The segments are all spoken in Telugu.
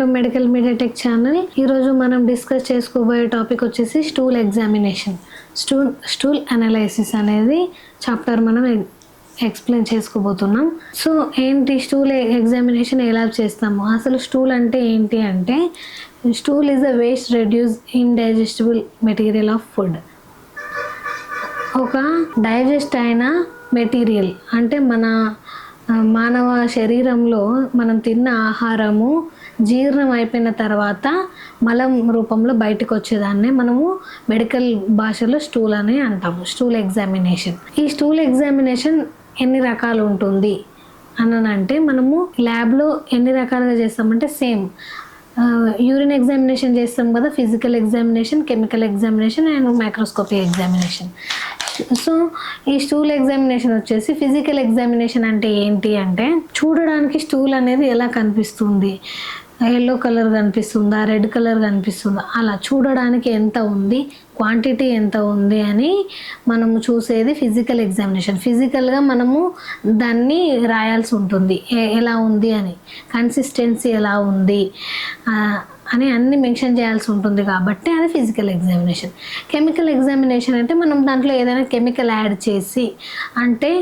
To medical media tech channel. ఈరోజు మనం డిస్కస్ చేసుకోబోయే టాపిక్ వచ్చేసి స్టూల్ ఎగ్జామినేషన్. స్టూల్ అనాలైసిస్ అనేది చాప్టర్ మనం ఎక్స్ప్లెయిన్ చేసుకోబోతున్నాం. సో ఏంటి స్టూల్ ఎగ్జామినేషన్ ఎలా చేస్తాము, అసలు స్టూల్ అంటే ఏంటి అంటే, stool is a waste reduce indigestible material of food. ఒక డైజెస్ట్ అయిన మెటీరియల్ అంటే మన మానవ శరీరంలో మనం తిన్న ఆహారము జీర్ణం అయిపోయిన తర్వాత మలం రూపంలో బయటకు వచ్చేదాన్ని మనము మెడికల్ భాషలో స్టూల్ అని అంటాము, స్టూల్ ఎగ్జామినేషన్. ఈ స్టూల్ ఎగ్జామినేషన్ ఎన్ని రకాలు ఉంటుంది అంటే, మనము ల్యాబ్లో ఎన్ని రకాలుగా చేస్తామంటే సేమ్ యూరిన్ ఎగ్జామినేషన్ చేస్తాం కదా, physical examination, chemical examination and microscopy examination. So ఈ స్టూల్ ఎగ్జామినేషన్ వచ్చేసి, ఫిజికల్ ఎగ్జామినేషన్ అంటే ఏంటి అంటే, చూడడానికి స్టూల్ అనేది ఎలా కనిపిస్తుంది, ఎల్లో కలర్ కనిపిస్తుందా, రెడ్ కలర్ కనిపిస్తుందా, అలా చూడడానికి ఎంత ఉంది, క్వాంటిటీ ఎంత ఉంది అని మనము చూసేది ఫిజికల్ ఎగ్జామినేషన్. ఫిజికల్గా మనము దాన్ని రాయాల్సి ఉంటుంది, ఎలా ఉంది అని, కన్సిస్టెన్సీ ఎలా ఉంది అని అన్ని మెన్షన్ చేయాల్సి ఉంటుంది, కాబట్టి అది ఫిజికల్ ఎగ్జామినేషన్. కెమికల్ ఎగ్జామినేషన్ అంటే మనం దాంట్లో ఏదైనా కెమికల్ యాడ్ చేసి, అంటే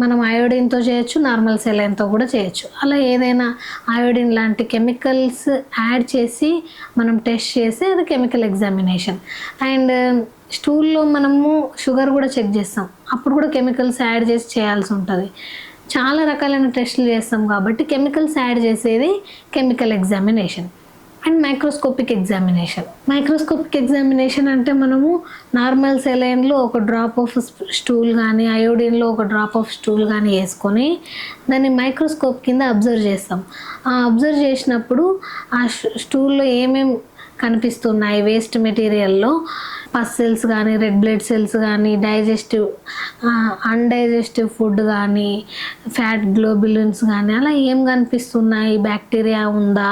మనం అయోడిన్తో చేయొచ్చు, నార్మల్ సెలైన్తో కూడా చేయొచ్చు. అలా ఏదైనా అయోడిన్ లాంటి కెమికల్స్ యాడ్ చేసి మనం టెస్ట్ చేసి అది కెమికల్ ఎగ్జామినేషన్. అండ్ స్టూల్లో మనము షుగర్ కూడా చెక్ చేస్తాం, అప్పుడు కూడా కెమికల్స్ యాడ్ చేసి చేయాల్సి ఉంటుంది. చాలా రకాలైన టెస్టులు చేస్తాం కాబట్టి కెమికల్స్ యాడ్ చేసేది chemical examination. And microscopic examination. Microscopic examination అంటే మనము నార్మల్ సెలైన్లో ఒక డ్రాప్ ఆఫ్ స్టూల్ కానీ, అయోడిన్లో ఒక డ్రాప్ ఆఫ్ స్టూల్ కానీ వేసుకొని దాన్ని మైక్రోస్కోప్ కింద అబ్జర్వ్ చేస్తాం. ఆ అబ్జర్వ్ చేసినప్పుడు ఆ స్టూల్లో ఏమేమి కనిపిస్తున్నాయి, వేస్ట్ మెటీరియల్లో పస్ సెల్స్ కానీ, రెడ్ బ్లడ్ సెల్స్ కానీ, డైజెస్టివ్ అన్డైజెస్టివ్ ఫుడ్ కానీ, ఫ్యాట్ గ్లోబులిన్స్ కానీ, అలా ఏం కనిపిస్తున్నాయి, బ్యాక్టీరియా ఉందా,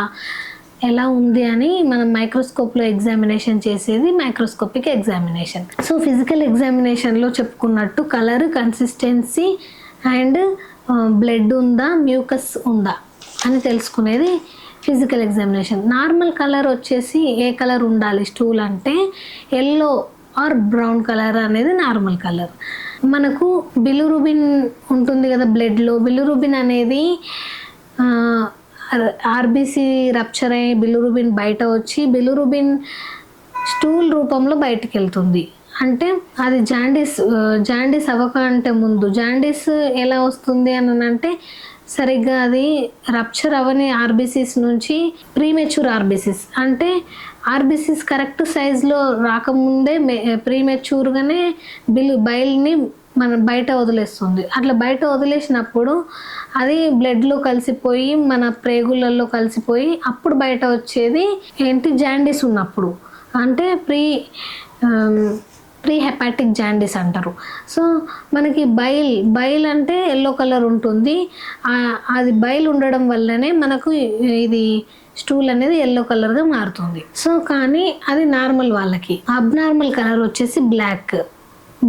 ఎలా ఉంది అని మనం మైక్రోస్కోప్లో ఎగ్జామినేషన్ చేసేది మైక్రోస్కోపిక్ ఎగ్జామినేషన్. సో ఫిజికల్ ఎగ్జామినేషన్లో చెప్పుకున్నట్టు కలర్, కన్సిస్టెన్సీ అండ్ బ్లడ్ ఉందా, మ్యూకస్ ఉందా అని తెలుసుకునేది ఫిజికల్ ఎగ్జామినేషన్. నార్మల్ కలర్ వచ్చేసి ఏ కలర్ ఉండాలి స్టూల్ అంటే, ఎల్లో ఆర్ బ్రౌన్ కలర్ అనేది నార్మల్ కలర్. మనకు బిలిరూబిన్ ఉంటుంది కదా బ్లడ్లో, బిలిరూబిన్ అనేది ఆర్బీసీ రప్చర్ అయ్యి బిలిరూబిన్ బయట వచ్చి బిలిరూబిన్ స్టూల్ రూపంలో బయటికి వెళ్తుంది. అంటే అది జాండీస్ అవ్వకంటే ముందు, జాండీస్ ఎలా వస్తుంది అని అంటే, సరిగ్గా అది రప్చర్ అవని ఆర్బీసీస్ నుంచి ప్రీమెచ్యూర్ ఆర్బీసీస్, అంటే ఆర్బీసీస్ కరెక్ట్ సైజులో రాకముందే ప్రీమెచ్యూర్గానే బైల్ని మనం బయట వదిలేస్తుంది. అట్లా బయట వదిలేసినప్పుడు అది బ్లడ్లో కలిసిపోయి మన ప్రేగులలో కలిసిపోయి అప్పుడు బయట వచ్చేది ఏంటి, జాండీస్ ఉన్నప్పుడు, అంటే ప్రీ హెపాటిక్ జాండీస్ అంటారు. సో మనకి బైల్ అంటే ఎల్లో కలర్ ఉంటుంది, అది బైల్ ఉండడం వల్లనే మనకు ఇది స్టూల్ అనేది ఎల్లో కలర్గా మారుతుంది. సో కానీ అది నార్మల్ వాళ్ళకి. అబ్నార్మల్ కలర్ వచ్చేసి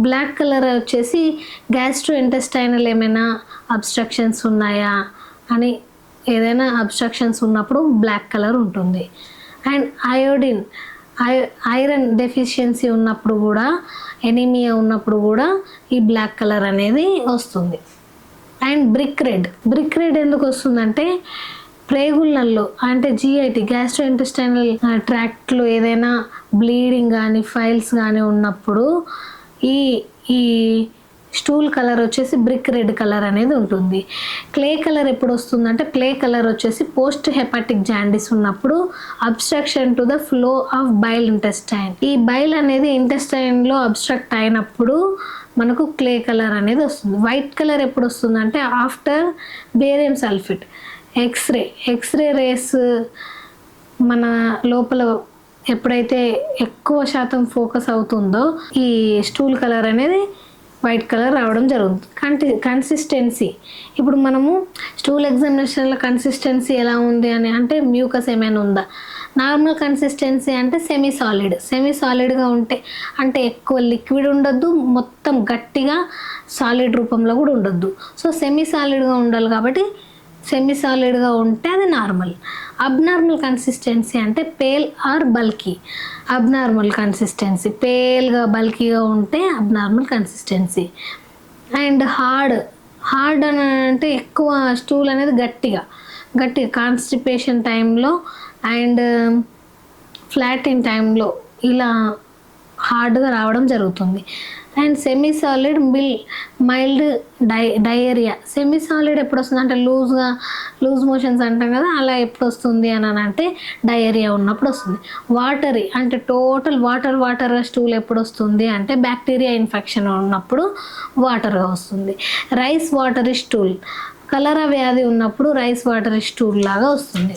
బ్లాక్ కలర్ వచ్చేసి గ్యాస్ట్రో ఇంటెస్టైనల్ ఏమైనా అబ్స్ట్రక్షన్స్ ఉన్నాయా అని, ఏదైనా అబ్స్ట్రక్షన్స్ ఉన్నప్పుడు బ్లాక్ కలర్ ఉంటుంది. అండ్ ఐరన్ డెఫిషియన్సీ ఉన్నప్పుడు కూడా, ఎనీమియా ఉన్నప్పుడు కూడా ఈ బ్లాక్ కలర్ అనేది వస్తుంది. అండ్ బ్రిక్ రెడ్ ఎందుకు వస్తుందంటే, ప్రేగుళ్ళల్లో అంటే GIT గ్యాస్ట్రో ఇంటెస్టైనల్ ట్రాక్ట్లో ఏదైనా బ్లీడింగ్ కానీ, ఫైల్స్ కానీ ఉన్నప్పుడు ఈ స్టూల్ కలర్ వచ్చేసి బ్రిక్ రెడ్ కలర్ అనేది ఉంటుంది. క్లే కలర్ ఎప్పుడు వస్తుందంటే, క్లే కలర్ వచ్చేసి పోస్ట్ హెపాటిక్ జాండీస్ ఉన్నప్పుడు obstruction to the flow of bile intestine. ఈ బైల్ అనేది ఇంటెస్టైన్లో అబ్స్ట్రక్ట్ అయినప్పుడు మనకు క్లే కలర్ అనేది వస్తుంది. వైట్ కలర్ ఎప్పుడు వస్తుందంటే, after barium sulphate, X-ray rays మన లోపల ఎప్పుడైతే ఎక్కువ శాతం ఫోకస్ అవుతుందో ఈ స్టూల్ కలర్ అనేది వైట్ కలర్ రావడం జరుగుతుంది. కన్సిస్టెన్సీ, ఇప్పుడు మనము స్టూల్ ఎగ్జామినేషన్లో కన్సిస్టెన్సీ ఎలా ఉంది అని అంటే, మ్యూకస్ ఏమైనా ఉందా. నార్మల్ కన్సిస్టెన్సీ అంటే సెమీ సాలిడ్గా ఉంటే, అంటే ఎక్కువ లిక్విడ్ ఉండొద్దు, మొత్తం గట్టిగా సాలిడ్ రూపంలో కూడా ఉండొద్దు. సో సెమీ సాలిడ్గా ఉండాలి కాబట్టి సెమీ సాలిడ్గా ఉంటే అది నార్మల్. అబ్నార్మల్ కన్సిస్టెన్సీ అంటే pale or bulky. Abnormal consistency పేల్గా బల్కీగా ఉంటే అబ్నార్మల్ కన్సిస్టెన్సీ. అండ్ హార్డ్ అని అంటే ఎక్కువ స్టూల్ అనేది గట్టిగా కాన్స్టిపేషన్ టైంలో అండ్ ఫ్లాటిన్ టైంలో ఇలా హార్డ్గా రావడం జరుగుతుంది. And semi solid mild diarrhoea. Semi solid ఎప్పుడు వస్తుంది అంటే లూజ్ మోషన్స్ అంటాం కదా, అలా ఎప్పుడు వస్తుంది అని అంటే డయేరియా ఉన్నప్పుడు వస్తుంది. వాటరీ అంటే టోటల్ వాటర్ స్టూల్ ఎప్పుడు వస్తుంది అంటే బ్యాక్టీరియా ఇన్ఫెక్షన్ ఉన్నప్పుడు వాటర్గా వస్తుంది. రైస్ వాటరీ స్టూల్, కలరా వ్యాధి ఉన్నప్పుడు రైస్ వాటరీ స్టూల్ లాగా వస్తుంది.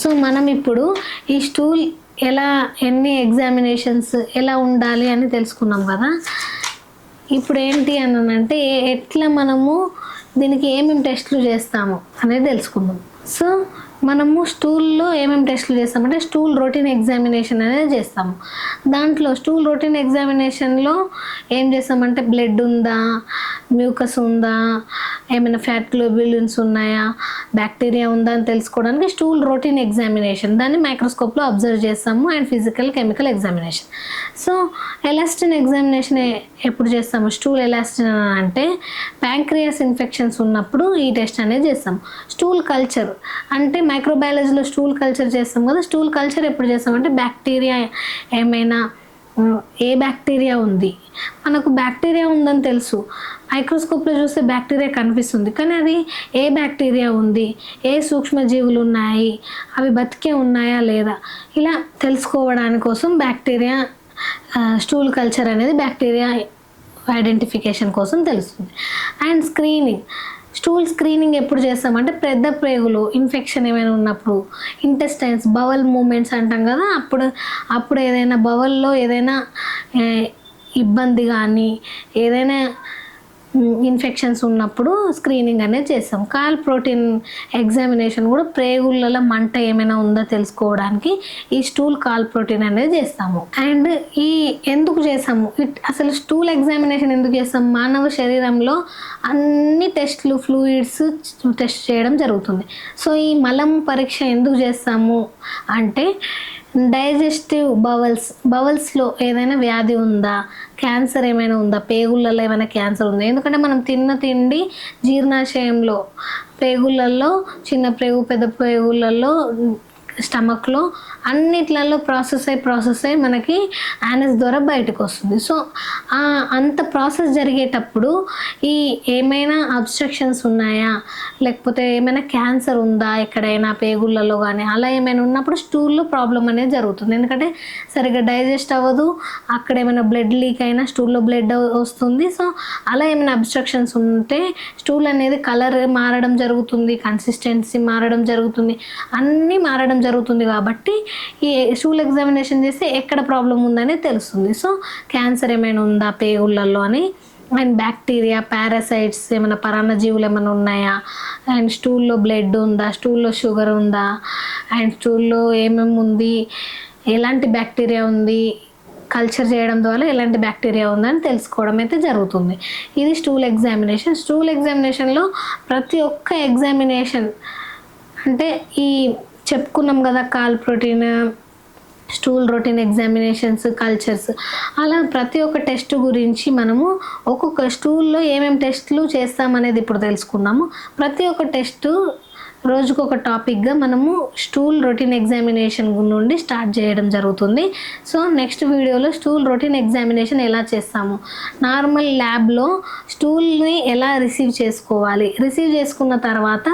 సో మనం ఇప్పుడు ఈ స్టూల్ ఎన్ని ఎగ్జామినేషన్స్ ఎలా ఉండాలి అని తెలుసుకున్నాం కదా. ఇప్పుడు ఏంటి అని అంటే ఎట్లా మనము దీనికి ఏమేమి టెస్టులు చేస్తాము అనేది తెలుసుకుందాం. సో మనము స్టూల్లో ఏమేమి టెస్టులు చేస్తామంటే స్టూల్ రొటీన్ ఎగ్జామినేషన్ అనేది చేస్తాము. దాంట్లో స్టూల్ రొటీన్ ఎగ్జామినేషన్లో ఏం చేస్తామంటే బ్లడ్ ఉందా, మ్యూకస్ ఉందా, ఏమైనా ఫ్యాట్ గ్లోబ్యులిన్స్ ఉన్నాయా, బ్యాక్టీరియా ఉందా అని తెలుసుకోవడానికి స్టూల్ రొటీన్ ఎగ్జామినేషన్, దాన్ని మైక్రోస్కోప్లో అబ్జర్వ్ చేస్తాము. And physical chemical examination. So elastin examination ఎప్పుడు చేస్తాము? స్టూల్ ఎలాస్టిన్ అంటే ప్యాంక్రియాస్ ఇన్ఫెక్షన్స్ ఉన్నప్పుడు ఈ టెస్ట్ అనేది చేస్తాము. స్టూల్ కల్చర్ అంటే మైక్రోబయాలజీలో స్టూల్ కల్చర్ చేస్తాం కదా. స్టూల్ కల్చర్ ఎప్పుడు చేస్తామంటే బ్యాక్టీరియా ఏమైనా ఏ బ్యాక్టీరియా ఉంది, మనకు బ్యాక్టీరియా ఉందని తెలుసు, మైక్రోస్కోప్లో చూస్తే బ్యాక్టీరియా కనిపిస్తుంది, కానీ అది ఏ బ్యాక్టీరియా ఉంది, ఏ సూక్ష్మజీవులు ఉన్నాయి, అవి బతికే ఉన్నాయా లేదా, ఇలా తెలుసుకోవడానికి కోసం బ్యాక్టీరియా స్టూల్ కల్చర్ అనేది బ్యాక్టీరియా ఐడెంటిఫికేషన్ కోసం తెలుస్తుంది. అండ్ స్టూల్ స్క్రీనింగ్ ఎప్పుడు చేస్తామంటే పెద్ద ప్రేగులు ఇన్ఫెక్షన్ ఏమైనా ఉన్నప్పుడు, ఇంటెస్టైన్స్ బవల్ మూమెంట్స్ అంటాం కదా, అప్పుడు ఏదైనా బవల్లో ఏదైనా ఇబ్బంది కానీ ఏదైనా ఇన్ఫెక్షన్స్ ఉన్నప్పుడు స్క్రీనింగ్ అనేది చేస్తాం. కాల్ ప్రోటీన్ ఎగ్జామినేషన్ కూడా ప్రేగులలో మంట ఏమైనా ఉందో తెలుసుకోవడానికి ఈ స్టూల్ కాల్ ప్రోటీన్ అనేది చేస్తాము. అండ్ ఎందుకు చేస్తాము అసలు స్టూల్ ఎగ్జామినేషన్ ఎందుకు చేస్తాము? మానవ శరీరంలో అన్ని టెస్ట్లు ఫ్లూయిడ్స్ టెస్ట్ చేయడం జరుగుతుంది. సో ఈ మలం పరీక్ష ఎందుకు చేస్తాము అంటే డైజెస్టివ్ బవల్స్లో ఏదైనా వ్యాధి ఉందా, క్యాన్సర్ ఏమైనా ఉందా, పేగులలో ఏమైనా క్యాన్సర్ ఉందా. ఎందుకంటే మనం తిన్న తిండి జీర్ణాశయంలో పేగులలో, చిన్న ప్రేగు పెద్ద ప్రేగులలో, స్టమక్లో అన్నిట్లలో ప్రాసెస్ అయ్యి మనకి యానస్ ద్వారా బయటకు వస్తుంది. సో అంత ప్రాసెస్ జరిగేటప్పుడు ఏమైనా అబ్స్ట్రక్షన్స్ ఉన్నాయా, లేకపోతే ఏమైనా క్యాన్సర్ ఉందా ఎక్కడైనా పేగులలో కానీ, అలా ఏమైనా ఉన్నప్పుడు స్టూల్లో ప్రాబ్లం అనేది జరుగుతుంది. ఎందుకంటే సరిగ్గా డైజెస్ట్ అవ్వదు, అక్కడ ఏమైనా బ్లడ్ లీక్ అయినా స్టూల్లో బ్లడ్ వస్తుంది. సో అలా ఏమైనా అబ్స్ట్రక్షన్స్ ఉంటే స్టూల్ అనేది కలర్ మారడం జరుగుతుంది, కన్సిస్టెన్సీ మారడం జరుగుతుంది, అన్నీ మారడం జరుగుతుంది. కాబట్టి ఈ స్టూల్ ఎగ్జామినేషన్ చేస్తే ఎక్కడ ప్రాబ్లం ఉందని తెలుస్తుంది. సో క్యాన్సర్ ఏమైనా ఉందా పేగుళ్ళల్లో అని, అండ్ బ్యాక్టీరియా పారాసైట్స్ ఏమైనా పరాన్నజీవులు ఏమైనా ఉన్నాయా, అండ్ స్టూల్లో బ్లడ్ ఉందా, స్టూల్లో షుగర్ ఉందా, అండ్ స్టూల్లో ఏమేమి ఉంది, ఎలాంటి బ్యాక్టీరియా ఉంది, కల్చర్ చేయడం ద్వారా ఎలాంటి బ్యాక్టీరియా ఉందని తెలుసుకోవడం అయితే జరుగుతుంది. ఇది స్టూల్ ఎగ్జామినేషన్. స్టూల్ ఎగ్జామినేషన్లో ప్రతి ఒక్క ఎగ్జామినేషన్ అంటే చెప్పుకున్నాం కదా, call protein, stool routine examinations, cultures, అలా ప్రతి ఒక్క టెస్ట్ గురించి మనము ఒక్కొక్క స్టూల్లో ఏమేమి టెస్టులు చేస్తామనేది ఇప్పుడు తెలుసుకున్నాము. ప్రతి ఒక్క టెస్టు రోజుకొక టాపిక్గా మనము స్టూల్ రొటీన్ ఎగ్జామినేషన్ నుండి స్టార్ట్ చేయడం జరుగుతుంది. సో నెక్స్ట్ వీడియోలో స్టూల్ రొటీన్ ఎగ్జామినేషన్ ఎలా చేస్తాము, నార్మల్ ల్యాబ్లో స్టూల్ని ఎలా రిసీవ్ చేసుకున్న తర్వాత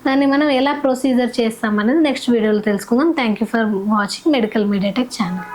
దాన్ని మనం ఎలా ప్రొసీజర్ చేస్తామనేది నెక్స్ట్ వీడియోలో తెలుసుకుందాం. Thank you for watching medical MediaTek channel.